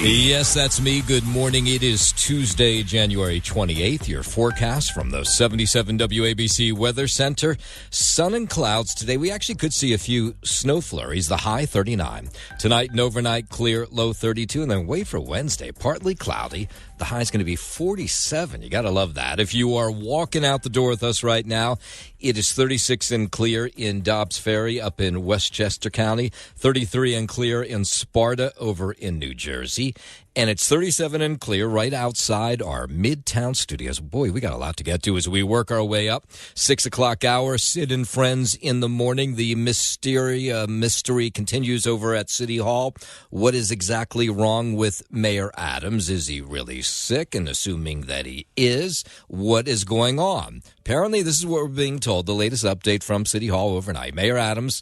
Yes, that's me. Good morning. It is Tuesday, January 28th. Your forecast from the 77 WABC Weather Center. Sun and clouds today. We actually could see a few snow flurries. The high 39. Tonight and overnight clear, low 32. And then wait for Wednesday. Partly cloudy. The high is going to be 47. You got to love that. If you are walking out the door with us right now, it is 36 and clear in Dobbs Ferry up in Westchester County, 33 and clear in Sparta over in New Jersey, and it's 37 and clear right outside our Midtown studios. Boy, we got a lot to get to as we work our way up. 6 o'clock hour, Sid and Friends in the morning. The mystery continues over at City Hall. What is exactly wrong with Mayor Adams? Is he really sick? And assuming that he is, what is going on? Apparently, this is what we're being told. The latest update from City Hall overnight. Mayor Adams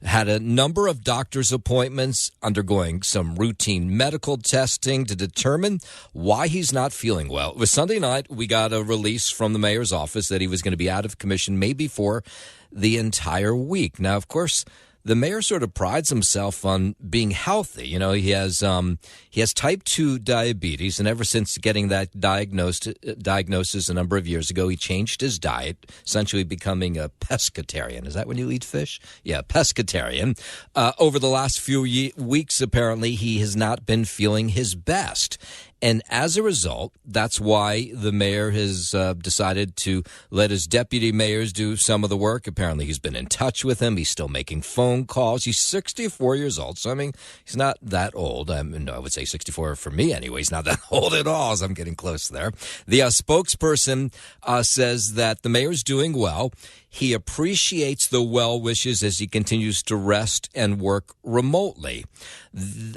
had a number of doctor's appointments, undergoing some routine medical testing to determine why he's not feeling well. It was Sunday night. We got a release from the mayor's office that he was going to be out of commission maybe for the entire week. Now, of course, the mayor sort of prides himself on being healthy. You know, he has type 2 diabetes, and ever since getting that diagnosis a number of years ago, he changed his diet, essentially becoming a pescatarian. Is that when you eat fish? Yeah, pescatarian. Over the last few weeks, apparently, he has not been feeling his best. And as a result, that's why the mayor has decided to let his deputy mayors do some of the work. Apparently, he's been in touch with him. He's still making phone calls. He's 64 years old. So, I mean, he's not that old. I would say 64 for me anyway. He's not that old at all, as I'm getting close there. The spokesperson says that the mayor's doing well. He appreciates the well wishes as he continues to rest and work remotely.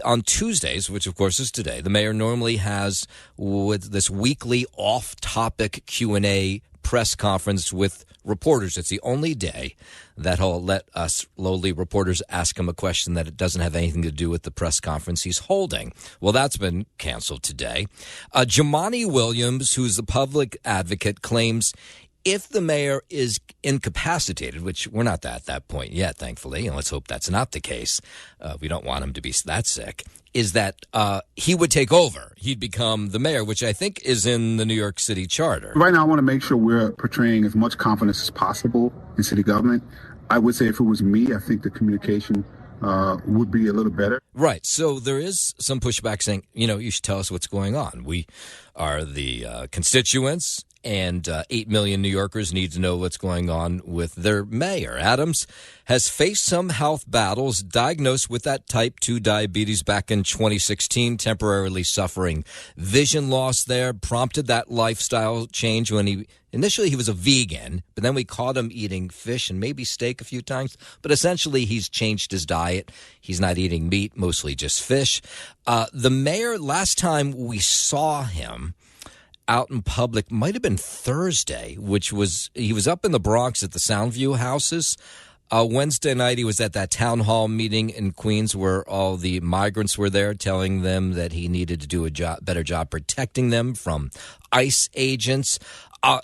On Tuesdays, which of course is today, the mayor normally has with this weekly off-topic Q&A press conference with reporters. It's the only day that he'll let us lowly reporters ask him a question that it doesn't have anything to do with the press conference he's holding. Well, that's been canceled today. Jumaane Williams, who's the public advocate, claims if the mayor is incapacitated, which we're not at that point yet, thankfully, and let's hope that's not the case. We don't want him to be that sick, is that he would take over. He'd become the mayor, which I think is in the New York City charter. Right now, I want to make sure we're portraying as much confidence as possible in city government. I would say if it was me, I think the communication would be a little better. Right. So there is some pushback saying, you should tell us what's going on. We are the constituents, and 8 million New Yorkers need to know what's going on with their mayor. Adams has faced some health battles, diagnosed with that type 2 diabetes back in 2016, temporarily suffering vision loss there, prompted that lifestyle change when initially he was a vegan, but then we caught him eating fish and maybe steak a few times. But essentially, he's changed his diet. He's not eating meat, mostly just fish. The mayor, last time we saw him out in public, might have been Thursday, he was up in the Bronx at the Soundview houses. Wednesday night, he was at that town hall meeting in Queens where all the migrants were there, telling them that he needed to do a better job protecting them from ICE agents.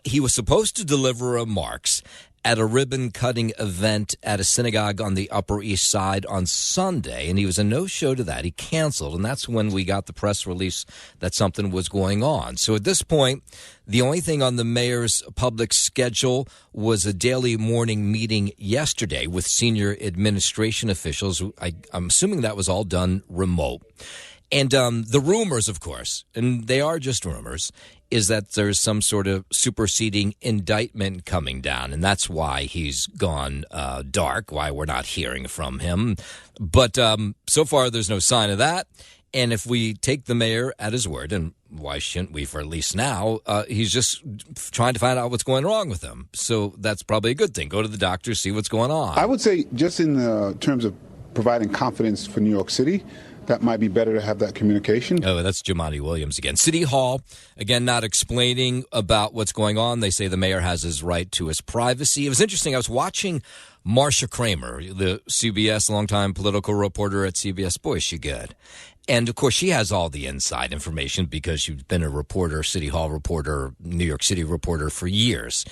He was supposed to deliver remarks at a ribbon-cutting event at a synagogue on the Upper East Side on Sunday, and he was a no-show to that. He canceled, and that's when we got the press release that something was going on. So at this point, the only thing on the mayor's public schedule was a daily morning meeting yesterday with senior administration officials. I'm assuming that was all done remote. And the rumors, of course, and they are just rumors, is that there's some sort of superseding indictment coming down, and that's why he's gone dark, why we're not hearing from him. But so far, there's no sign of that. And if we take the mayor at his word, and why shouldn't we for at least now, he's just trying to find out what's going wrong with him. So that's probably a good thing. Go to the doctor, see what's going on. I would say just in terms of providing confidence for New York City, that might be better to have that communication. Oh, that's Jumaane Williams again. City Hall, again, not explaining about what's going on. They say the mayor has his right to his privacy. It was interesting. I was watching Marsha Kramer, the CBS longtime political reporter at CBS. Boy, is she good. And, of course, she has all the inside information because she's been a reporter, City Hall reporter, New York City reporter for years.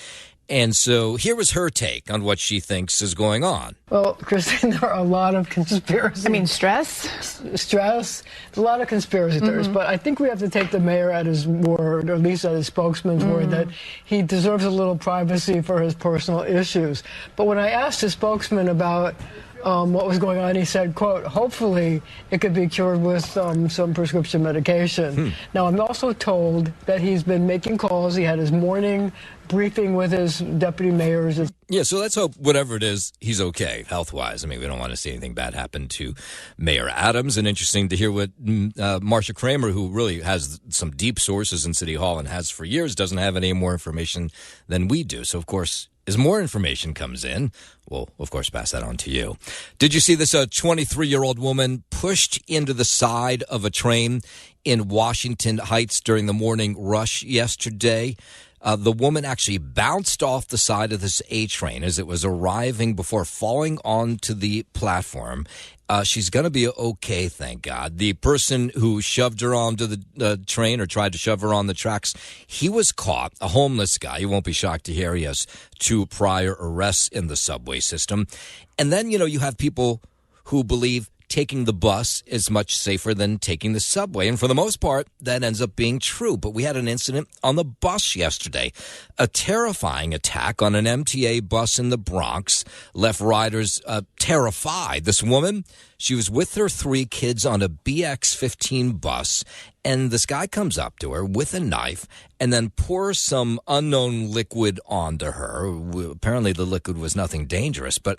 And so here was her take on what she thinks is going on. Well, Christine, there are a lot of conspiracies. I mean, stress, a lot of conspiracy theories. But I think we have to take the mayor at his word, or at least at his spokesman's word, that he deserves a little privacy for his personal issues. But when I asked his spokesman about what was going on, he said, quote, hopefully it could be cured with some prescription medication. Now, I'm also told that he's been making calls. He had his morning briefing with his deputy mayors. Yeah, so let's hope whatever it is, he's okay health-wise. I mean, we don't want to see anything bad happen to Mayor Adams. And interesting to hear what Marcia Kramer, who really has some deep sources in City Hall and has for years, doesn't have any more information than we do. So, of course, as more information comes in, we'll, of course, pass that on to you. Did you see this 23-year-old woman pushed into the side of a train in Washington Heights during the morning rush yesterday? The woman actually bounced off the side of this A train as it was arriving before falling onto the platform. She's going to be okay, thank God. The person who shoved her onto the train or tried to shove her on the tracks, he was caught, a homeless guy. You won't be shocked to hear he has 2 prior arrests in the subway system. And then, you have people who believe taking the bus is much safer than taking the subway. And for the most part, that ends up being true. But we had an incident on the bus yesterday. A terrifying attack on an MTA bus in the Bronx left riders terrified. This woman, she was with her 3 kids on a BX-15 bus, and this guy comes up to her with a knife and then pours some unknown liquid onto her. Apparently the liquid was nothing dangerous, but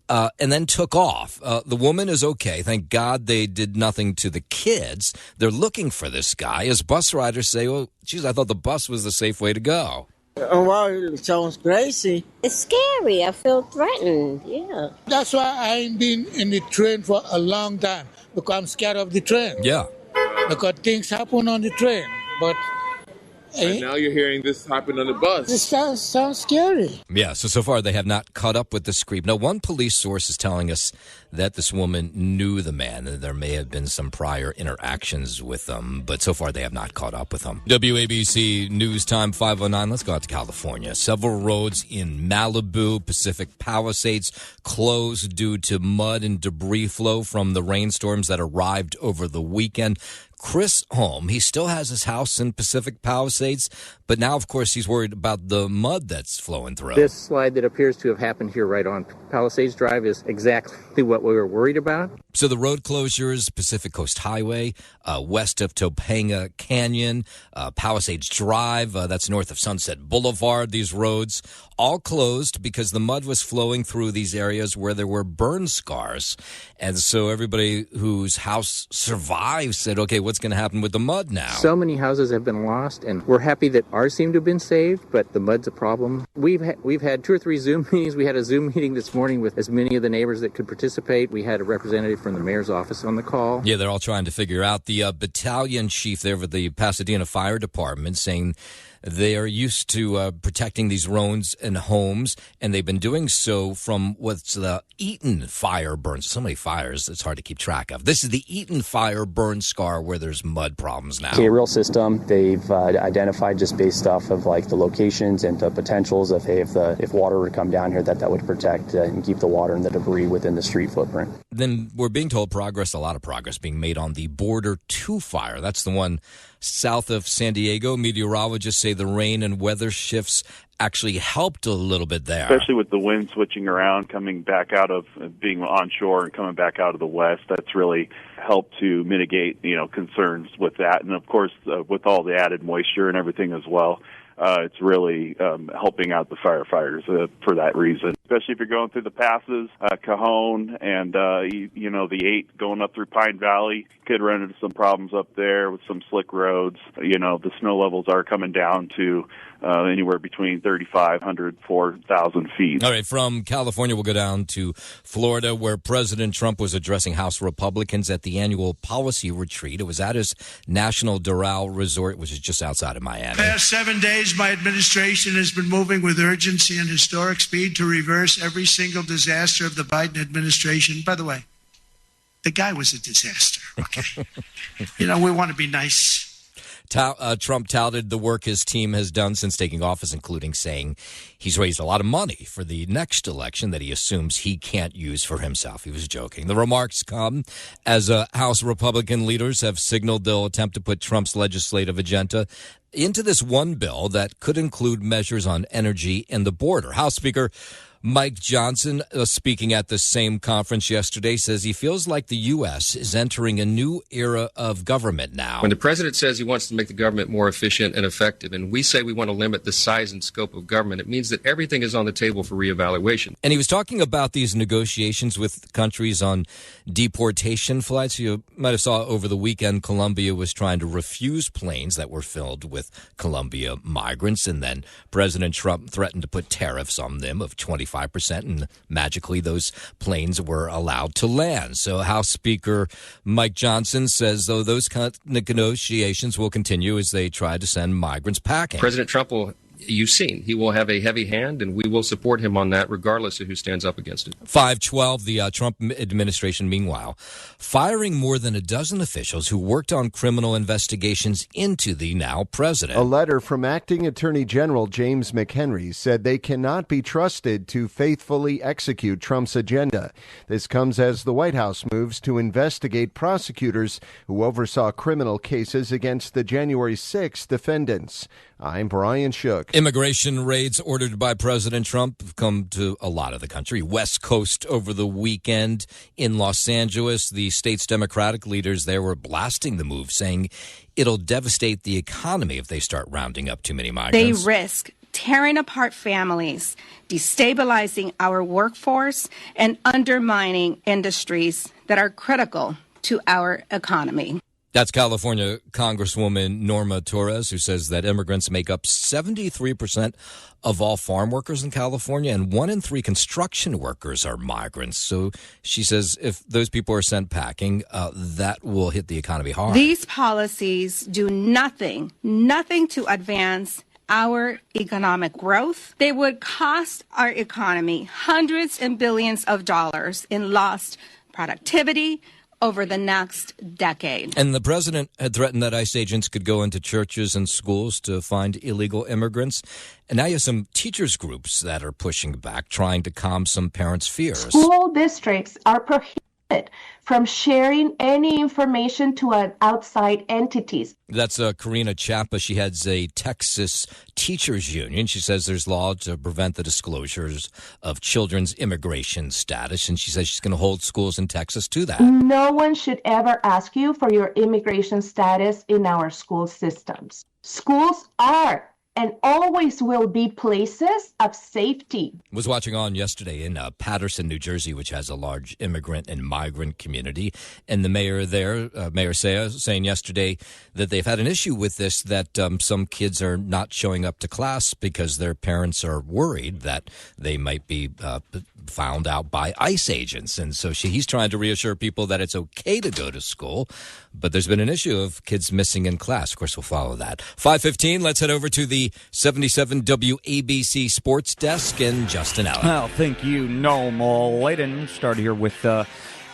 and then took off. The woman is okay. Thank God they did nothing to the kids. They're looking for this guy. As bus riders say, well, geez, I thought the bus was the safe way to go. Oh, wow, it sounds crazy. It's scary. I feel threatened, yeah. That's why I ain't been in the train for a long time, because I'm scared of the train. Yeah. Because things happen on the train, but... And now you're hearing this happen on the bus. It sounds scary. Yeah, so far they have not caught up with this creep. Now, one police source is telling us that this woman knew the man, and there may have been some prior interactions with them, but so far they have not caught up with them. WABC News Time 5:09. Let's go out to California. Several roads in Malibu, Pacific Palisades closed due to mud and debris flow from the rainstorms that arrived over the weekend. Chris Holm, he still has his house in Pacific Palisades, but now, of course, he's worried about the mud that's flowing through. This slide that appears to have happened here right on Palisades Drive is exactly what we were worried about. So the road closures, Pacific Coast Highway, west of Topanga Canyon, Palisades Drive, that's north of Sunset Boulevard, these roads all closed because the mud was flowing through these areas where there were burn scars. And so everybody whose house survived said, okay, what's going to happen with the mud now? So many houses have been lost, and we're happy that ours seem to have been saved, but the mud's a problem. We've had 2 or 3 Zoom meetings. We had a Zoom meeting this morning with as many of the neighbors that could participate. We had a representative from the mayor's office on the call. Yeah, they're all trying to figure out. The battalion chief there with the Pasadena Fire Department saying they are used to protecting these roads and homes, and they've been doing so from what's the Eaton fire burn. So many fires, it's hard to keep track of. This is the Eaton fire burn scar where there's mud problems now. K-Rail system, they've identified just based off of like the locations and the potentials of, hey, if water were to come down here, that would protect and keep the water and the debris within the street footprint. Then we're being told a lot of progress being made on the Border 2 fire. That's the one south of San Diego. Meteorologists say the rain and weather shifts actually helped a little bit there. Especially with the wind switching around, coming back out of being onshore and coming back out of the west, that's really helped to mitigate, concerns with that. And of course, with all the added moisture and everything as well, it's really helping out the firefighters for that reason. Especially if you're going through the passes, Cajon and, the 8 going up through Pine Valley, could run into some problems up there with some slick roads. The snow levels are coming down to anywhere between 3,500, 4,000 feet. All right, from California, we'll go down to Florida, where President Trump was addressing House Republicans at the annual policy retreat. It was at his National Doral Resort, which is just outside of Miami. Past 7 days, my administration has been moving with urgency and historic speed to reverse every single disaster of the Biden administration. By the way, the guy was a disaster. Okay, we want to be nice. Trump touted the work his team has done since taking office, including saying he's raised a lot of money for the next election that he assumes he can't use for himself. He was joking. The remarks come as House Republican leaders have signaled they'll attempt to put Trump's legislative agenda into this one bill that could include measures on energy and the border. House Speaker Mike Johnson, speaking at the same conference yesterday, says he feels like the U.S. is entering a new era of government now. When the president says he wants to make the government more efficient and effective, and we say we want to limit the size and scope of government, it means that everything is on the table for reevaluation. And he was talking about these negotiations with countries on deportation flights. You might have saw over the weekend, Colombia was trying to refuse planes that were filled with Colombia migrants, and then President Trump threatened to put tariffs on them of 25%, and magically those planes were allowed to land. So House Speaker Mike Johnson says, though, those negotiations will continue as they try to send migrants packing. President Trump will, you've seen, he will have a heavy hand, and we will support him on that regardless of who stands up against it. 5/12, the Trump administration, meanwhile, firing more than a dozen officials who worked on criminal investigations into the now president. A letter from Acting Attorney General James McHenry said they cannot be trusted to faithfully execute Trump's agenda. This comes as the White House moves to investigate prosecutors who oversaw criminal cases against the January 6th defendants. I'm Brian Shook. Immigration raids ordered by President Trump have come to a lot of the country. West Coast over the weekend in Los Angeles, the state's Democratic leaders there were blasting the move, saying it'll devastate the economy if they start rounding up too many migrants. They risk tearing apart families, destabilizing our workforce, and undermining industries that are critical to our economy. That's California Congresswoman Norma Torres, who says that immigrants make up 73% of all farm workers in California, and 1 in 3 construction workers are migrants. So she says if those people are sent packing, that will hit the economy hard. These policies do nothing to advance our economic growth. They would cost our economy hundreds and billions of dollars in lost productivity over the next decade. And the president had threatened that ICE agents could go into churches and schools to find illegal immigrants. And now you have some teachers groups that are pushing back, trying to calm some parents' fears. School districts are prohibited from sharing any information to outside entities. That's Karina Chapa. She heads a Texas teachers union. She says there's law to prevent the disclosures of children's immigration status, and she says she's going to hold schools in Texas to that. No one should ever ask you for your immigration status in our school systems. Schools are and always will be places of safety. Was watching on yesterday in Paterson, New Jersey, which has a large immigrant and migrant community. And the mayor there, Mayor Saya, saying yesterday that they've had an issue with this, that some kids are not showing up to class because their parents are worried that they might be found out by ICE agents. And so he's trying to reassure people that it's okay to go to school. But there's been an issue of kids missing in class. Of course, we'll follow that. 5:15, let's head over to the 77 WABC Sports Desk and Justin Allen. Well, thank you, Noam Layden. Start here with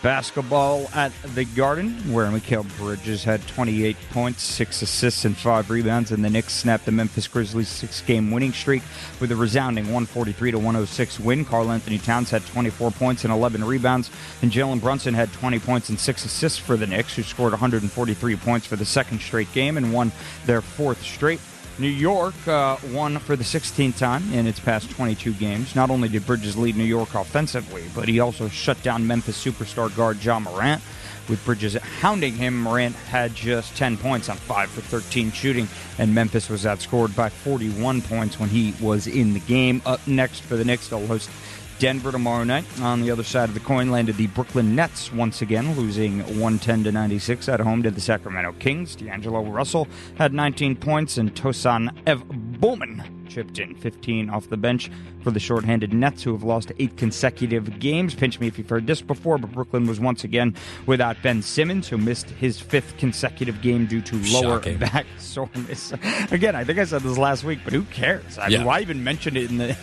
basketball at the Garden, where Mikal Bridges had 28 points, 6 assists, and 5 rebounds, and the Knicks snapped the Memphis Grizzlies' 6-game winning streak with a resounding 143-106 win. Karl Anthony Towns had 24 points and 11 rebounds, and Jalen Brunson had 20 points and 6 assists for the Knicks, who scored 143 points for the second straight game and won their 4th straight. New York won for the 16th time in its past 22 games. Not only did Bridges lead New York offensively, but he also shut down Memphis superstar guard Ja Morant. With Bridges hounding him, Morant had just 10 points on 5 for 13 shooting, and Memphis was outscored by 41 points when he was in the game. Up next for the Knicks, they'll host Denver tomorrow night. On the other side of the coin landed the Brooklyn Nets once again, losing 110-96 at home to the Sacramento Kings. D'Angelo Russell had 19 points, and Tosan Evbowman chipped in 15 off the bench for the shorthanded Nets, who have lost 8 consecutive games. Pinch me if you've heard this before, but Brooklyn was once again without Ben Simmons, who missed his 5th consecutive game due to lower back soreness. Again, I think I said this last week, but who cares? I mean, why even mention it in the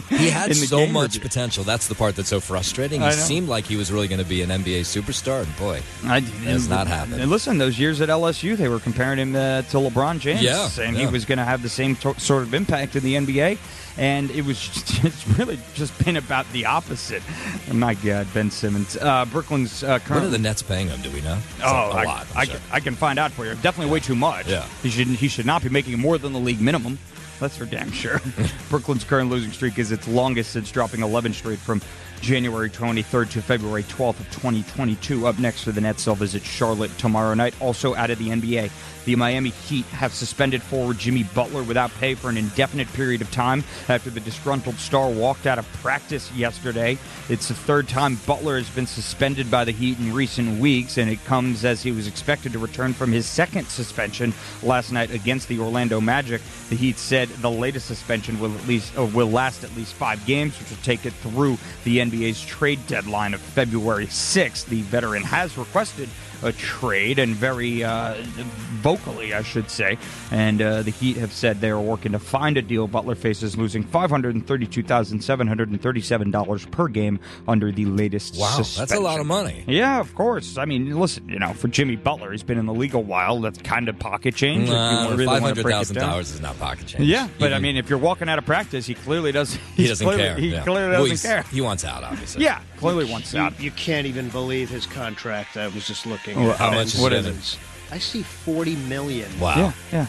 He had so much potential. That's the part that's so frustrating. He seemed like he was really going to be an NBA superstar, and boy, it's not happening. And listen, those years at LSU, they were comparing him to LeBron James, and he was going to have the same sort of impact in the NBA. And it's really just been about the opposite. Oh, my God, Ben Simmons. Brooklyn's currently... What are the Nets paying him, do we know? A lot. I can find out for you. Definitely way too much. Yeah. He should not be making more than the league minimum. That's for damn sure. Brooklyn's current losing streak is its longest since dropping 11 straight from January 23rd to February 12th of 2022. Up next for the Nets, they'll visit Charlotte tomorrow night. Also out of the NBA, the Miami Heat have suspended forward Jimmy Butler without pay for an indefinite period of time after the disgruntled star walked out of practice yesterday. It's the 3rd time Butler has been suspended by the Heat in recent weeks, and it comes as he was expected to return from his 2nd suspension last night against the Orlando Magic. The Heat said the latest suspension will last at least 5 games, which will take it through the NBA's trade deadline of February 6th. The veteran has requested a trade, and very vocally, I should say. And the Heat have said they are working to find a deal. Butler faces losing $532,737 per game under the latest suspension. That's a lot of money. Yeah, of course. I mean, listen, for Jimmy Butler, he's been in the league a while. That's kind of pocket change. $500,000 is not pocket change. Yeah, but I mean, if you're walking out of practice, he clearly doesn't. He doesn't care. He clearly doesn't care. He wants out, obviously. Yeah, clearly wants out. You can't even believe his contract. I was just looking. Well, how much is it? I see $40 million. Wow. Yeah.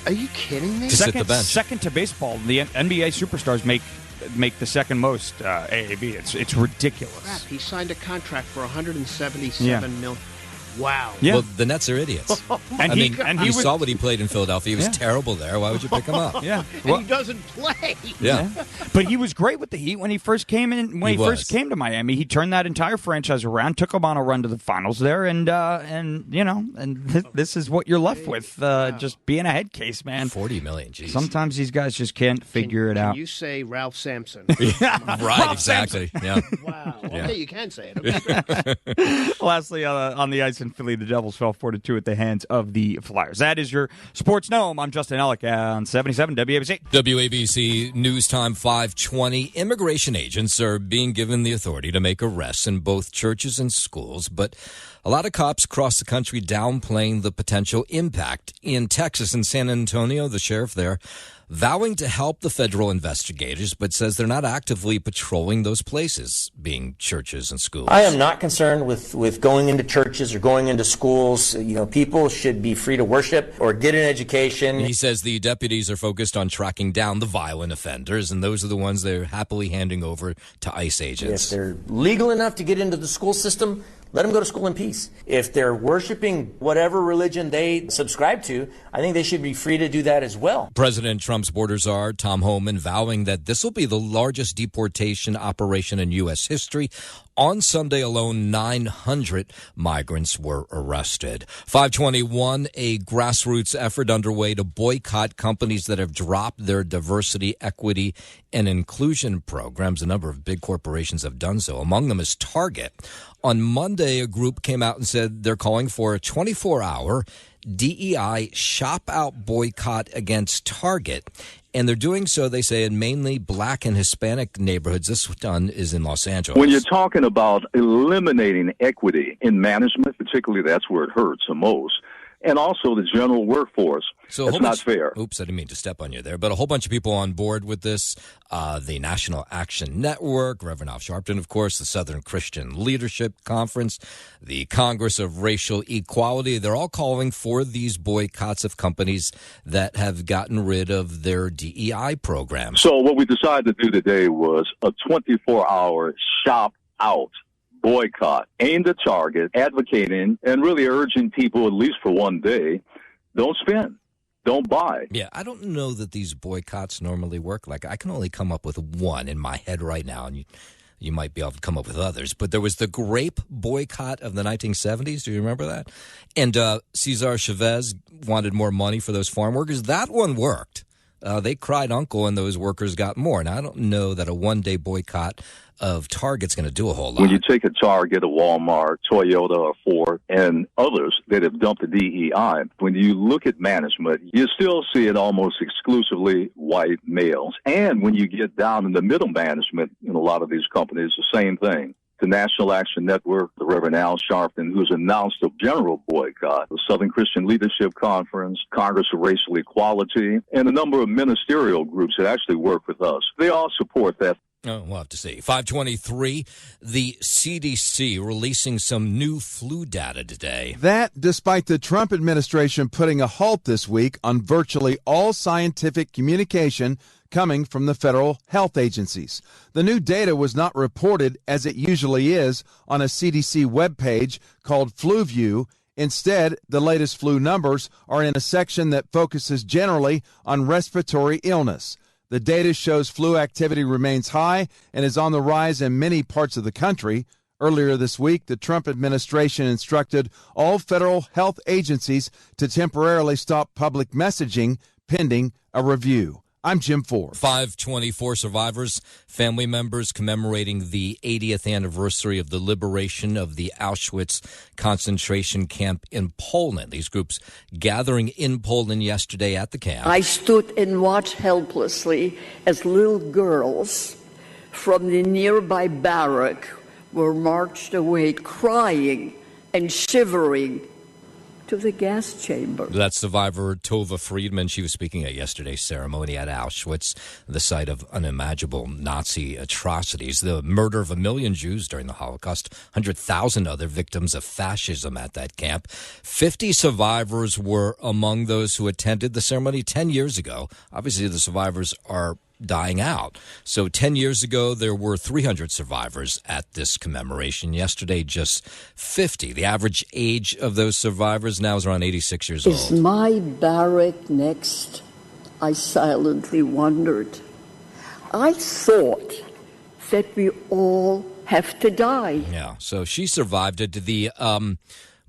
Are you kidding me? Second to baseball. The NBA superstars make the second most AAV. It's ridiculous. Crap, he signed a contract for $177 million. Wow. Yeah. Well, the Nets are idiots. He saw what he played in Philadelphia. He was terrible there. Why would you pick him up? Yeah. And he doesn't play. Yeah. But he was great with the Heat when he first came in. When he first came to Miami, he turned that entire franchise around, took them on a run to the finals there, and this is what you're left with. Just being a head case, man. $40 million. Geez. Sometimes these guys just can't figure it out. Can you say Ralph Sampson? Right. Exactly. Yeah. Wow. Yeah. Okay, you can say it. Lastly, on the ice in Philly, the Devils fell 4-2 at the hands of the Flyers. That is your Sports Gnome. I'm Justin Ellick on 77 WABC. WABC News Time 5:20. Immigration agents are being given the authority to make arrests in both churches and schools, but a lot of cops across the country downplaying the potential impact. In Texas and San Antonio, the sheriff there vowing to help the federal investigators, but says they're not actively patrolling those places, being churches and schools. I am not concerned with going into churches or going into schools. People should be free to worship or get an education. He says the deputies are focused on tracking down the violent offenders, and those are the ones they're happily handing over to ICE agents. If they're legal enough to get into the school system, let them go to school in peace. If they're worshiping whatever religion they subscribe to, I think they should be free to do that as well. President Trump's border czar, Tom Homan, vowing that this will be the largest deportation operation in U.S. history. On Sunday alone, 900 migrants were arrested. 521, a grassroots effort underway to boycott companies that have dropped their diversity, equity, and inclusion programs. A number of big corporations have done so. Among them is Target. On Monday, a group came out and said they're calling for a 24-hour DEI shop-out boycott against Target. And they're doing so, they say, in mainly black and Hispanic neighborhoods. This one is in Los Angeles. When you're talking about eliminating equity in management, particularly that's where it hurts the most, and also the general workforce. So it's not fair. Oops, I didn't mean to step on you there. But a whole bunch of people on board with this. The National Action Network, Reverend Al Sharpton, of course, the Southern Christian Leadership Conference, the Congress of Racial Equality. They're all calling for these boycotts of companies that have gotten rid of their DEI programs. So what we decided to do today was a 24-hour shop out boycott aimed at Target, advocating and really urging people, at least for one day, don't spend, don't buy. Yeah, I don't know that these boycotts normally work. Like, I can only come up with one in my head right now, and you might be able to come up with others. But there was the grape boycott of the 1970s. Do you remember that? And Cesar Chavez wanted more money for those farm workers. That one worked. they cried uncle, and those workers got more. And I don't know that a one-day boycott of Target's going to do a whole lot. When you take a Target, a Walmart, Toyota, or Ford, and others that have dumped the DEI, when you look at management, you still see it almost exclusively white males. And when you get down in the middle management in a lot of these companies, the same thing. The National Action Network, the Reverend Al Sharpton, who's announced a general boycott, the Southern Christian Leadership Conference, Congress of Racial Equality, and a number of ministerial groups that actually work with us. They all support that. Oh, we'll have to see. 523, the CDC releasing some new flu data today. That despite the Trump administration putting a halt this week on virtually all scientific communication coming from the federal health agencies. The new data was not reported, as it usually is, on a CDC webpage called FluView. Instead, the latest flu numbers are in a section that focuses generally on respiratory illness. The data shows flu activity remains high and is on the rise in many parts of the country. Earlier this week, the Trump administration instructed all federal health agencies to temporarily stop public messaging pending a review. I'm Jim Ford. 524 survivors, family members commemorating the 80th anniversary of the liberation of the Auschwitz concentration camp in Poland. These groups gathering in Poland yesterday at the camp. I stood and watched helplessly as little girls from the nearby barrack were marched away crying and shivering to the gas chamber. That's survivor Tova Friedman. She was speaking at yesterday's ceremony at Auschwitz, the site of unimaginable Nazi atrocities. The murder of 1 million Jews during the Holocaust, 100,000 other victims of fascism at that camp. 50 survivors were among those who attended the ceremony 10 years ago. Obviously, the survivors are dying out. So 10 years ago, there were 300 survivors at this commemoration. Yesterday, just 50. The average age of those survivors now is around 86 years old. Is my barrack next? I silently wondered. I thought that we all have to die. Yeah, so she survived it.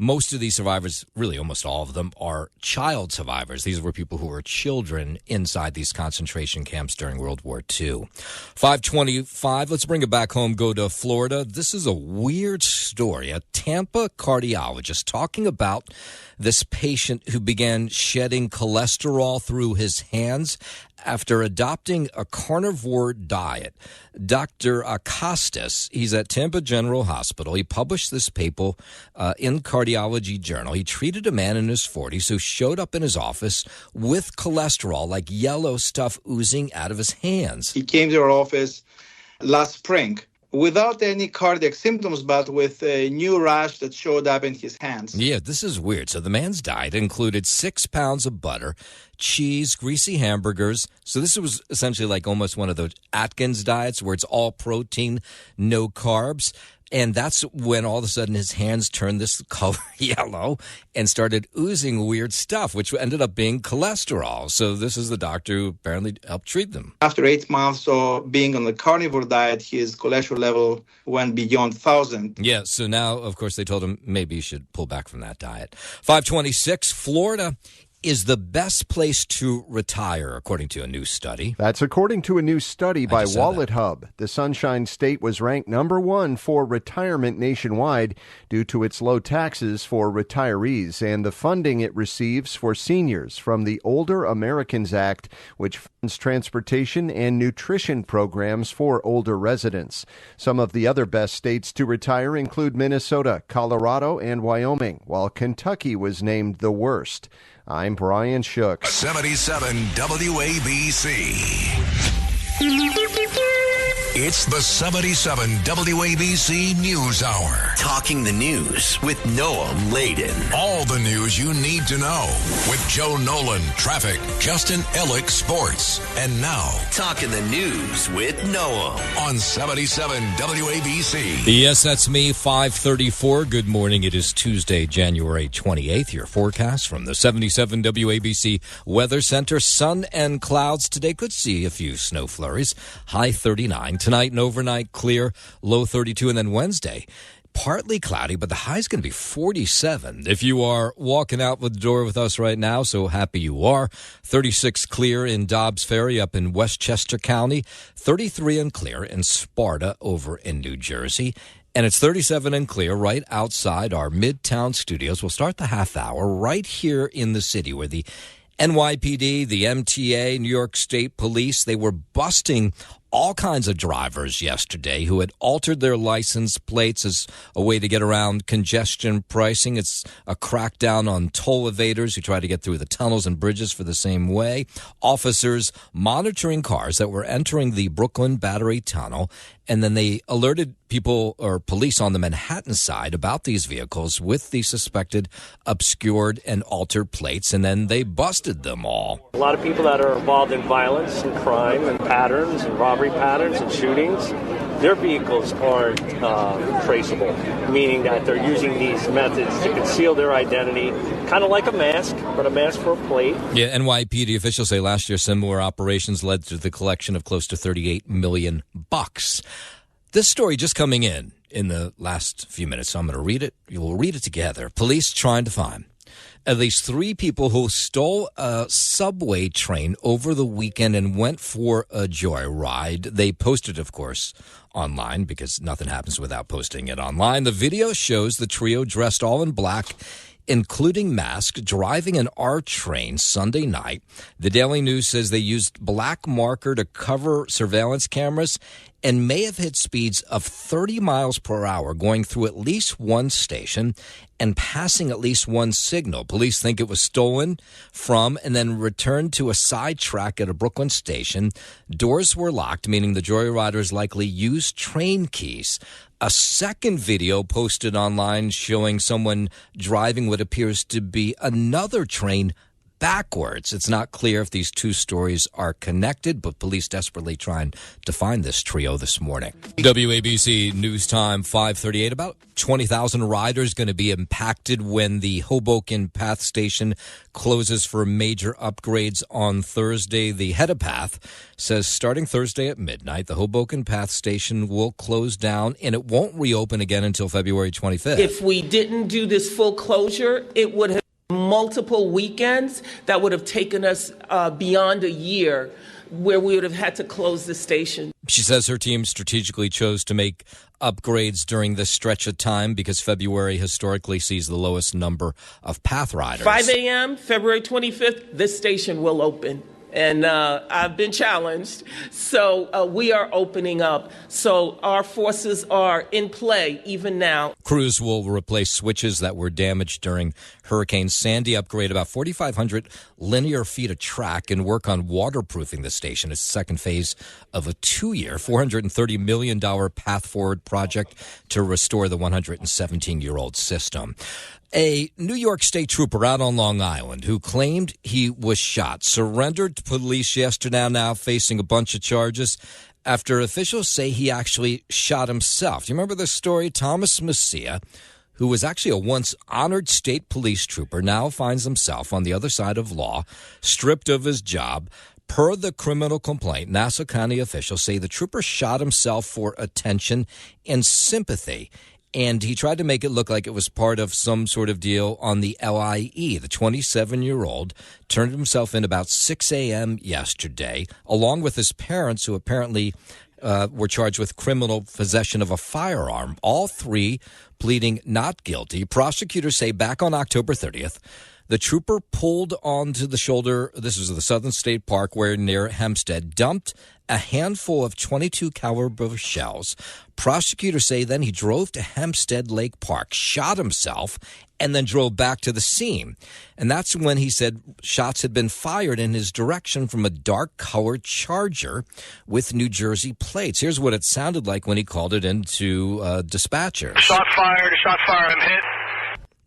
Most of these survivors, really almost all of them, are child survivors. These were people who were children inside these concentration camps during World War II. 525, let's bring it back home, go to Florida. This is a weird story. A Tampa cardiologist talking about this patient who began shedding cholesterol through his hands after adopting a carnivore diet. Dr. Acostas, he's at Tampa General Hospital. He published this paper in Cardiology Journal. He treated a man in his 40s who showed up in his office with cholesterol, like yellow stuff oozing out of his hands. He came to our office last spring without any cardiac symptoms, but with a new rash that showed up in his hands. Yeah, this is weird. So the man's diet included 6 pounds of butter, cheese, greasy hamburgers. So this was essentially like almost one of those Atkins diets where it's all protein, no carbs. And that's when all of a sudden his hands turned this color yellow and started oozing weird stuff, which ended up being cholesterol. So this is the doctor who apparently helped treat them. After 8 months of being on the carnivore diet, his cholesterol level went beyond 1,000. Yeah, so now, of course, they told him maybe you should pull back from that diet. 526, Florida is the best place to retire, according to a new study. That's according to a new study by Wallet Hub. The Sunshine State was ranked number 1 for retirement nationwide due to its low taxes for retirees and the funding it receives for seniors from the Older Americans Act, which funds transportation and nutrition programs for older residents. Some of the other best states to retire include Minnesota, Colorado, and Wyoming, while Kentucky was named the worst. I'm Brian Shook. 77 WABC. It's the 77 WABC News Hour. Talking the news with Noam Laden. All the news you need to know with Joe Nolan, traffic, Justin Ellick, sports. And now, Talking the news with Noam on 77 WABC. Yes, that's me, 534. Good morning. It is Tuesday, January 28th. Your forecast from the 77 WABC Weather Center. Sun and clouds today. Could see a few snow flurries. High 39. Tonight and overnight, clear, low 32. And then Wednesday, partly cloudy, but the high is going to be 47. If you are walking out the door with us right now, so happy you are. 36 clear in Dobbs Ferry up in Westchester County. 33 and clear in Sparta over in New Jersey. And it's 37 and clear right outside our Midtown studios. We'll start the half hour right here in the city where the NYPD, the MTA, New York State Police, they were busting all kinds of drivers yesterday who had altered their license plates as a way to get around congestion pricing. It's a crackdown on toll evaders who try to get through the tunnels and bridges for the same way. Officers monitoring cars that were entering the Brooklyn Battery Tunnel, and then they alerted people or police on the Manhattan side about these vehicles with the suspected obscured and altered plates, and then they busted them all. A lot of people that are involved in violence and crime and patterns and robbery patterns and shootings, their vehicles aren't traceable, meaning that they're using these methods to conceal their identity, kind of like a mask, but a mask for a plate. Yeah, NYPD officials say last year similar operations led to the collection of close to $38 million. This story just coming in the last few minutes, so I'm going to read it. We'll read it together. Police trying to find at least 3 people who stole a subway train over the weekend and went for a joyride. They posted, of course, online because nothing happens without posting it online. The video shows the trio dressed all in black, including masks, driving an R train Sunday night. The Daily News says they used black marker to cover surveillance cameras and may have hit speeds of 30 miles per hour going through at least one station and passing at least one signal. Police think it was stolen from and then returned to a side track at a Brooklyn station. Doors were locked, meaning the joyriders likely used train keys. A second video posted online showing someone driving what appears to be another train backwards. It's not clear if these two stories are connected, but police desperately trying to find this trio this morning. WABC News Time 5:38. About 20,000 riders going to be impacted when the Hoboken Path Station closes for major upgrades on Thursday. The head of Path says starting Thursday at midnight, the Hoboken Path Station will close down and it won't reopen again until February 25th. If we didn't do this full closure, it would have multiple weekends that would have taken us beyond a year where we would have had to close the station. She says her team strategically chose to make upgrades during this stretch of time because February historically sees the lowest number of path riders. 5 a.m., February 25th, this station will open. And I've been challenged. So we are opening up. So our forces are in play even now. Crews will replace switches that were damaged during Hurricane Sandy, upgrade about 4,500 linear feet of track, and work on waterproofing the station. It's the second phase of a 2-year, $430 million path forward project to restore the 117-year-old system. A New York State trooper out on Long Island who claimed he was shot surrendered to police yesterday, now facing a bunch of charges after officials say he actually shot himself. Do you remember this story? Thomas Messia, who was actually a once honored state police trooper, now finds himself on the other side of law, stripped of his job. Per the criminal complaint, Nassau County officials say the trooper shot himself for attention and sympathy. And he tried to make it look like it was part of some sort of deal on the LIE. The 27-year-old turned himself in about 6 a.m. yesterday, along with his parents, who apparently were charged with criminal possession of a firearm. All three pleading not guilty. Prosecutors say back on October 30th, the trooper pulled onto the shoulder, this was the Southern State Parkway near Hempstead, dumped a handful of .22 caliber shells. Prosecutors say then he drove to Hempstead Lake Park, shot himself, and then drove back to the scene. And that's when he said shots had been fired in his direction from a dark-colored Charger with New Jersey plates. Here's what it sounded like when he called it into dispatchers. Shot fired, I'm hit.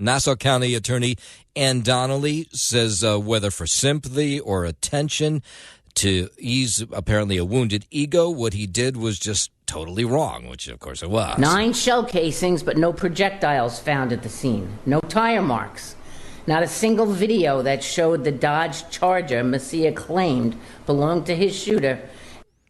Nassau County Attorney Ann Donnelly says whether for sympathy or attention to ease apparently a wounded ego, what he did was just totally wrong, which of course it was. 9 shell casings, but no projectiles found at the scene. No tire marks. Not a single video that showed the Dodge Charger Messia claimed belonged to his shooter.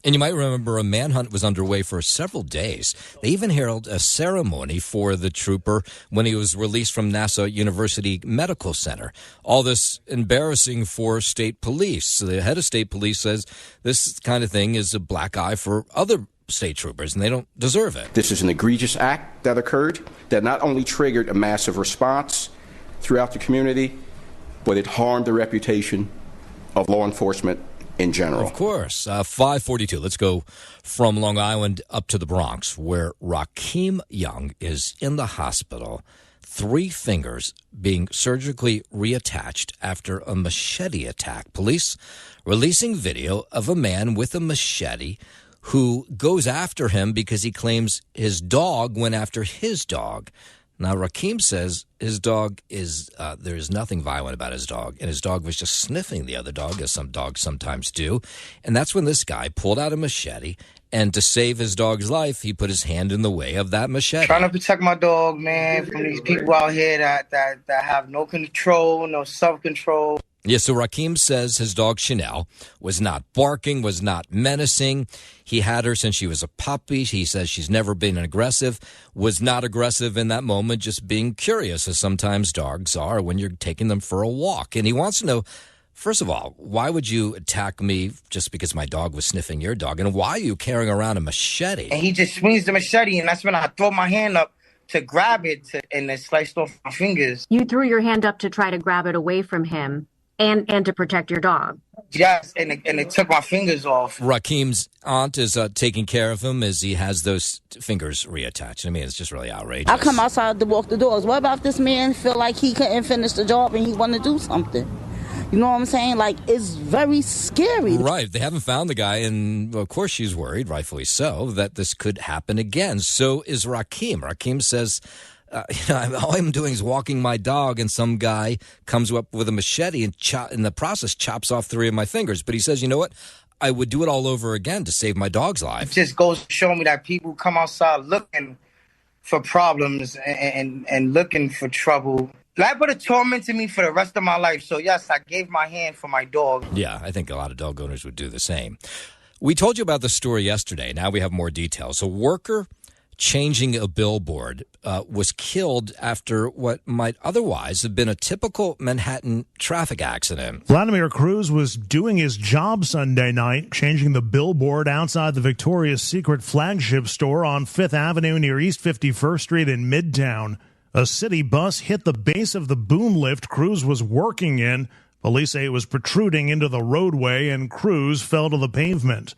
And you might remember a manhunt was underway for several days. They even held a ceremony for the trooper when he was released from Nassau University Medical Center. All this embarrassing for state police. So the head of state police says this kind of thing is a black eye for other state troopers, and they don't deserve it. This is an egregious act that occurred that not only triggered a massive response throughout the community, but it harmed the reputation of law enforcement in general. Of course. 542. Let's go from Long Island up to the Bronx, where Rakeem Young is in the hospital, 3 fingers being surgically reattached after a machete attack. Police releasing video of a man with a machete who goes after him because he claims his dog went after his dog. Now, Rakeem says his dog is, there is nothing violent about his dog, and his dog was just sniffing the other dog, as some dogs sometimes do. And that's when this guy pulled out a machete, and to save his dog's life, he put his hand in the way of that machete. Trying to protect my dog, man, from these people out here that have no control, no self-control. Yeah, so Rakeem says his dog Chanel was not barking, was not menacing. He had her since she was a puppy. He says she's never been aggressive, was not aggressive in that moment, just being curious, as sometimes dogs are when you're taking them for a walk. And he wants to know, first of all, why would you attack me just because my dog was sniffing your dog? And why are you carrying around a machete? And he just swings the machete, and that's when I throw my hand up to grab it, and it sliced off my fingers. You threw your hand up to try to grab it away from him. And to protect your dog. Yes, and it took my fingers off. Rakeem's aunt is taking care of him as he has those fingers reattached. I mean, it's just really outrageous. I come outside to walk the dogs. What about if this man feel like he couldn't finish the job and he want to do something? You know what I'm saying? Like, it's very scary. Right. They haven't found the guy, and of course she's worried, rightfully so, that this could happen again. So is Rakeem. Rakeem says, all I'm doing is walking my dog, and some guy comes up with a machete and in the process chops off 3 of my fingers. But he says, you know what? I would do it all over again to save my dog's life. It just goes to show me that people come outside looking for problems and looking for trouble. That would have tormented me for the rest of my life. So, yes, I gave my hand for my dog. Yeah, I think a lot of dog owners would do the same. We told you about the story yesterday. Now we have more details. A worker changing a billboard was killed after what might otherwise have been a typical Manhattan traffic accident. Vladimir Cruz was doing his job Sunday night, changing the billboard outside the Victoria's Secret flagship store on 5th Avenue near East 51st Street in Midtown. A city bus hit the base of the boom lift Cruz was working in. Police say it was protruding into the roadway, and Cruz fell to the pavement.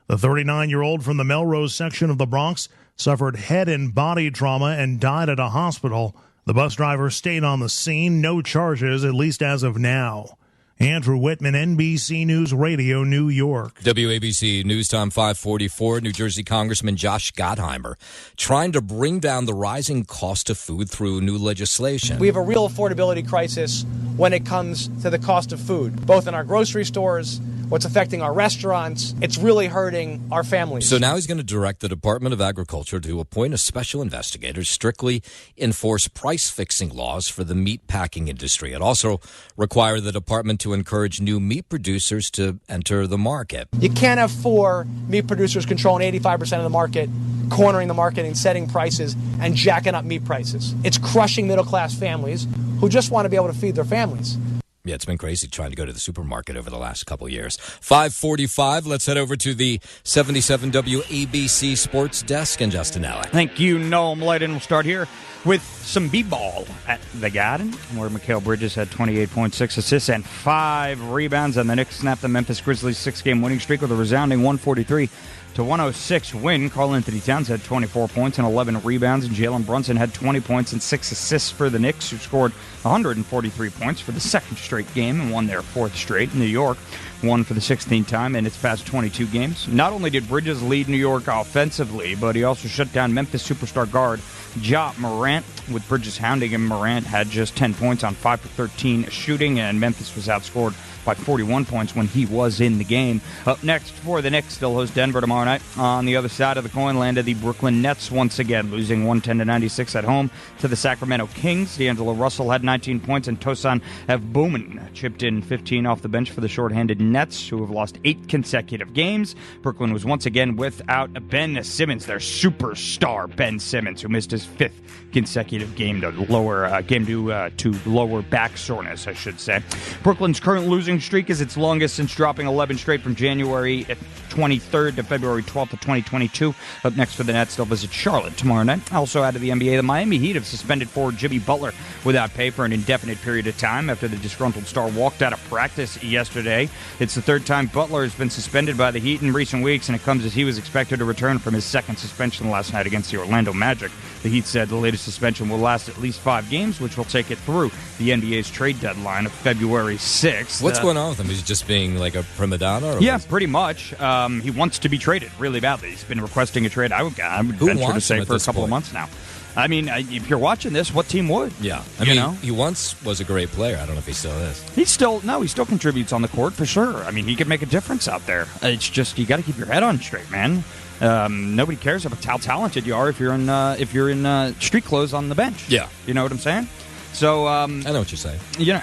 The 39-year-old from the Melrose section of the Bronx suffered head and body trauma and died at a hospital. The bus driver stayed on the scene. No charges, at least as of now. Andrew Whitman, NBC News Radio, New York. WABC News Time 544. New Jersey Congressman Josh Gottheimer trying to bring down the rising cost of food through new legislation. We have a real affordability crisis when it comes to the cost of food, both in our grocery stores, what's affecting our restaurants. It's really hurting our families. So now he's going to direct the Department of Agriculture to appoint a special investigator to strictly enforce price-fixing laws for the meat packing industry. It also require the department to encourage new meat producers to enter the market. You can't have 4 meat producers controlling 85% of the market, cornering the market and setting prices and jacking up meat prices. It's crushing middle-class families who just want to be able to feed their families. Yeah, it's been crazy trying to go to the supermarket over the last couple of years. 5:45. Let's head over to the 77 WABC Sports Desk and Justin Alec. Thank you, Noam Layden. We'll start here with some b-ball at the Garden, where Mikal Bridges had 28.6 assists and 5 rebounds, and the Knicks snapped the Memphis Grizzlies' 6-game winning streak with a resounding 143-106 win. Karl-Anthony Towns had 24 points and 11 rebounds, and Jalen Brunson had 20 points and 6 assists for the Knicks, who scored 143 points for the second straight game and won their 4th straight. New York won for the 16th time in its past 22 games. Not only did Bridges lead New York offensively, but he also shut down Memphis superstar guard Ja Morant, with Bridges hounding him. Morant had just 10 points on 5 for 13 shooting, and Memphis was outscored by 41 points when he was in the game. Up next for the Knicks, they'll host Denver tomorrow night. On the other side of the coin landed the Brooklyn Nets once again, losing 110-96 at home to the Sacramento Kings. D'Angelo Russell had 19 points, and Tosan Evboomen chipped in 15 off the bench for the shorthanded Nets, who have lost 8 consecutive games. Brooklyn was once again without Ben Simmons, their superstar Ben Simmons, who missed his 5th consecutive game to lower back soreness, I should say. Brooklyn's current losing streak is its longest since dropping 11 straight from January 23rd to February 12th of 2022. Up next for the Nets, they'll visit Charlotte tomorrow night. Also out of the NBA, the Miami Heat have suspended forward Jimmy Butler without pay for an indefinite period of time after the disgruntled star walked out of practice yesterday. It's the third time Butler has been suspended by the Heat in recent weeks, and it comes as he was expected to return from his second suspension last night against the Orlando Magic. The Heat said the latest suspension will last at least 5 games, which will take it through the NBA's trade deadline of February 6th. What's going on with him? Is he just being like a prima donna? Or yeah, pretty much. He wants to be traded really badly. He's been requesting a trade, I would venture to say, for a couple of months now. I mean, if you're watching this, what team would? Yeah. I mean, he once was a great player. I don't know if he still is. He still contributes on the court for sure. I mean, he could make a difference out there. It's just, you got to keep your head on straight, man. Nobody cares about how talented you are if you're in street clothes on the bench. Yeah. You know what I'm saying? So I know what you're saying. You know.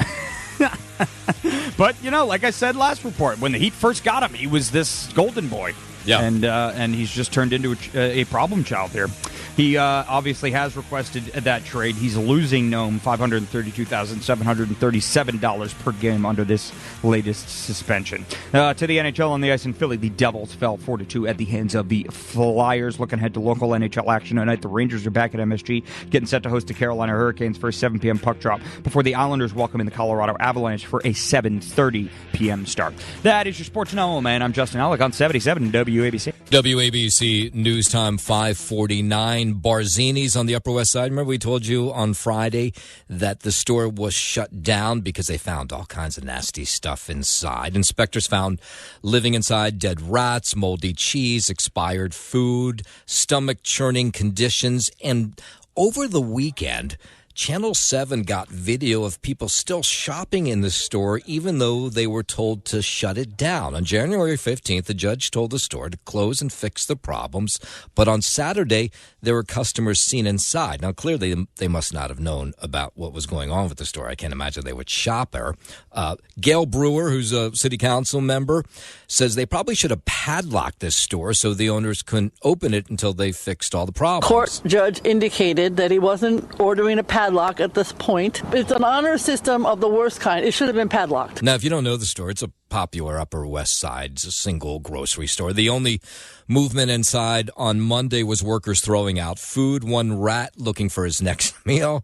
But, like I said last report, when the Heat first got him, he was this golden boy. Yeah. And he's just turned into a problem child here. He obviously has requested that trade. He's losing Nome $532,737 per game under this latest suspension. To the NHL on the ice in Philly, the Devils fell 4-2 at the hands of the Flyers. Looking ahead to local NHL action tonight, the Rangers are back at MSG, getting set to host the Carolina Hurricanes for a 7 p.m. puck drop before the Islanders welcome in the Colorado Avalanche for a 7:30 p.m. start. That is your Sports Know, man. I'm Justin Alec on 77 WABC. WABC News Time 5:49. Barzini's on the Upper West Side. Remember we told you on Friday that the store was shut down because they found all kinds of nasty stuff inside. Inspectors found living inside dead rats, moldy cheese, expired food, stomach-churning conditions, and over the weekend, Channel 7 got video of people still shopping in the store even though they were told to shut it down. On January 15th, the judge told the store to close and fix the problems. But on Saturday, there were customers seen inside. Now, clearly, they must not have known about what was going on with the store. I can't imagine they would shop there. Gail Brewer, who's a city council member, says they probably should have padlocked this store so the owners couldn't open it until they fixed all the problems. Court judge indicated that he wasn't ordering a padlock at this point. It's an honor system of the worst kind. It should have been padlocked. Now, if you don't know the store, it's a popular Upper West Side single grocery store. The only movement inside on Monday was workers throwing out food, one rat looking for his next meal.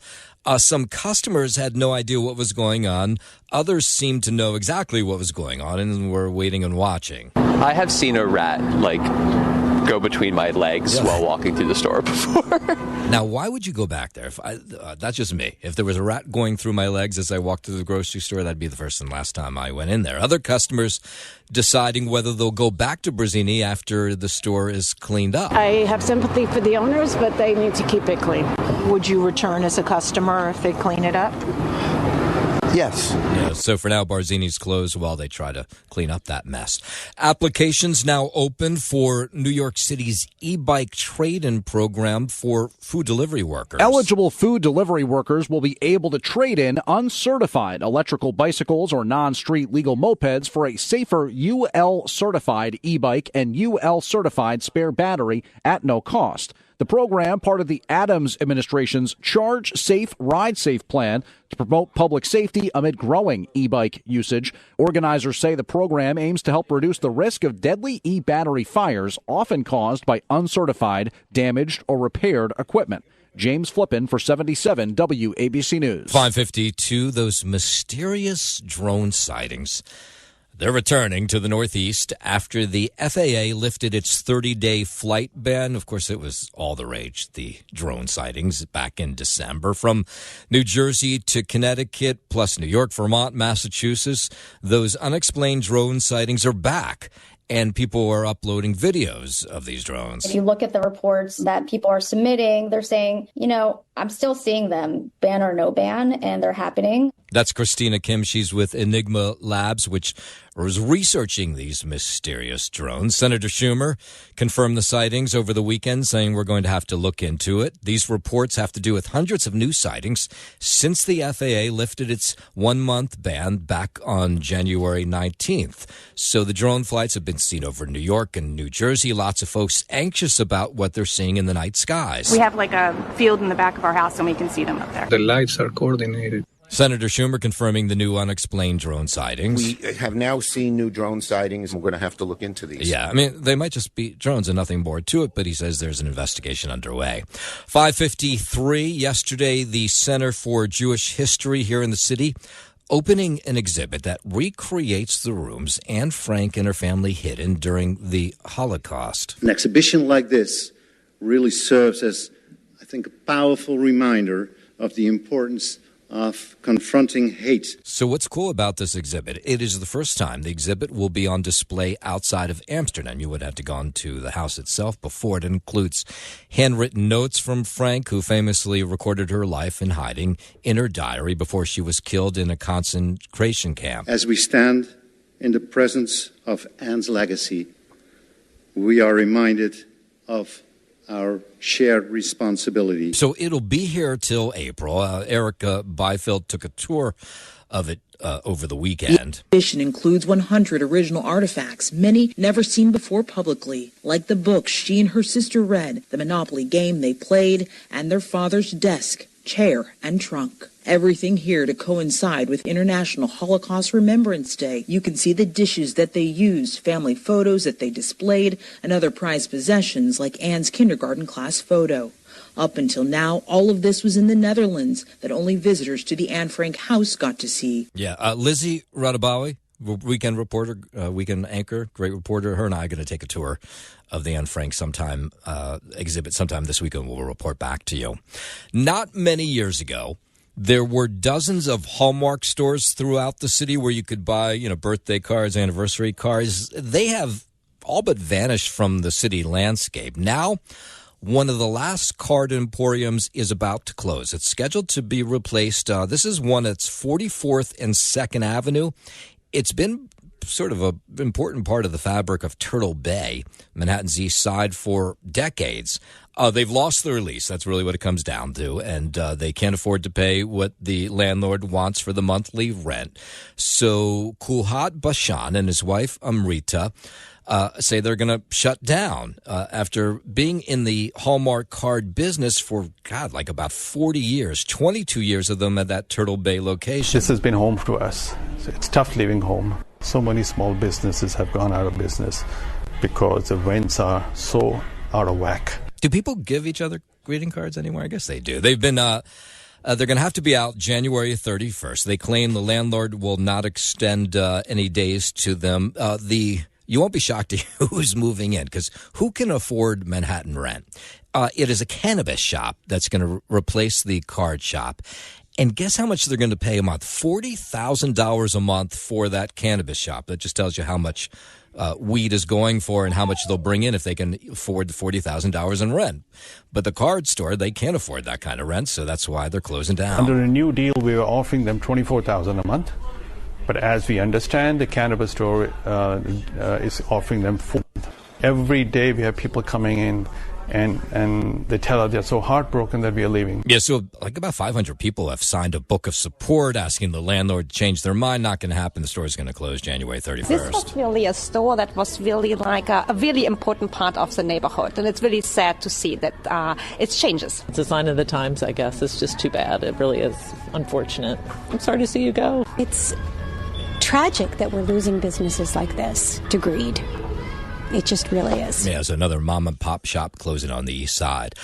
Some customers had no idea what was going on. Others seemed to know exactly what was going on and were waiting and watching. I have seen a rat, go between my legs while walking through the store before. Now, why would you go back there? That's just me. If there was a rat going through my legs as I walked through the grocery store, that'd be the first and last time I went in there. Other customers deciding whether they'll go back to Brazzini after the store is cleaned up. I have sympathy for the owners, but they need to keep it clean. Would you return as a customer if they clean it up? Yes. Yeah, so for now, Barzini's closed while they try to clean up that mess. Applications now open for New York City's e-bike trade-in program for food delivery workers. Eligible food delivery workers will be able to trade in uncertified electrical bicycles or non-street legal mopeds for a safer UL-certified e-bike and UL-certified spare battery at no cost. The program, part of the Adams administration's Charge Safe, Ride Safe plan to promote public safety amid growing e-bike usage. Organizers say the program aims to help reduce the risk of deadly e-battery fires, often caused by uncertified, damaged, or repaired equipment. James Flippin for 77 WABC News. 5:52, those mysterious drone sightings. They're returning to the Northeast after the FAA lifted its 30-day flight ban. Of course, it was all the rage, the drone sightings back in December. From New Jersey to Connecticut, plus New York, Vermont, Massachusetts, those unexplained drone sightings are back. And people are uploading videos of these drones. If you look at the reports that people are submitting, they're saying, I'm still seeing them, ban or no ban, and they're happening. That's Christina Kim. She's with Enigma Labs, which was researching these mysterious drones. Senator Schumer confirmed the sightings over the weekend, saying we're going to have to look into it. These reports have to do with hundreds of new sightings since the FAA lifted its 1-month ban back on January 19th. So the drone flights have been seen over New York and New Jersey. Lots of folks anxious about what they're seeing in the night skies. We have like a field in the back of our house and we can see them up there. The lights are coordinated. Senator Schumer confirming the new unexplained drone sightings. We have now seen new drone sightings, and we're going to have to look into these. Yeah, I mean, they might just be drones and nothing more to it, but he says there's an investigation underway. 5:53 yesterday, the Center for Jewish History here in the city opening an exhibit that recreates the rooms Anne Frank and her family hid in during the Holocaust. An exhibition like this really serves as, I think, a powerful reminder of the importance of confronting hate. So what's cool about this exhibit, it is the first time the exhibit will be on display outside of Amsterdam. You would have to go into the house itself before. It includes handwritten notes from Frank, who famously recorded her life in hiding in her diary before she was killed in a concentration camp. As we stand in the presence of Anne's legacy, we are reminded of our shared responsibility. So it'll be here till April. Erica Byfield took a tour of it over the weekend. The exhibition includes 100 original artifacts, many never seen before publicly, like the books she and her sister read, the Monopoly game they played, and their father's desk, chair, and trunk. Everything here to coincide with International Holocaust Remembrance Day. You can see the dishes that they used, family photos that they displayed, and other prized possessions like Anne's kindergarten class photo. Up until now, all of this was in the Netherlands that only visitors to the Anne Frank house got to see. Yeah, Lizzie Radabawi, weekend reporter, weekend anchor, great reporter. Her and I are going to take a tour of the Anne Frank exhibit sometime this weekend. We'll report back to you. Not many years ago, there were dozens of Hallmark stores throughout the city where you could buy, birthday cards, anniversary cards. They have all but vanished from the city landscape. Now, one of the last card emporiums is about to close. It's scheduled to be replaced. This is one that's 44th and 2nd Avenue. It's been sort of an important part of the fabric of Turtle Bay, Manhattan's East Side, for decades. They've lost their lease. That's really what it comes down to. And they can't afford to pay what the landlord wants for the monthly rent. So Kulhat Bashan and his wife Amrita say they're going to shut down after being in the Hallmark card business for, like about 40 years, 22 years of them at that Turtle Bay location. This has been home to us. So it's tough leaving home. So many small businesses have gone out of business because the rents are so out of whack. Do people give each other greeting cards anymore? I guess they do. They've been... they're going to have to be out January 31st. They claim the landlord will not extend any days to them. You won't be shocked to hear who's moving in, because who can afford Manhattan rent? It is a cannabis shop that's going to replace the card shop. And guess how much they're going to pay a month? $40,000 a month for that cannabis shop. That just tells you how much weed is going for and how much they'll bring in if they can afford the $40,000 in rent. But the card store, they can't afford that kind of rent, so that's why they're closing down. Under a new deal, we were offering them $24,000 a month. But as we understand, the cannabis store is offering them $4,000. Every day we have people coming in and they tell us they're so heartbroken that we are leaving. Yeah, so like about 500 people have signed a book of support asking the landlord to change their mind. Not going to happen. The store is going to close January 31st. This was really a store that was really like a really important part of the neighborhood. And it's really sad to see that it changes. It's a sign of the times, I guess. It's just too bad. It really is unfortunate. I'm sorry to see you go. It's tragic that we're losing businesses like this to greed. It just really is. Yeah, it's another mom and pop shop closing on the East Side.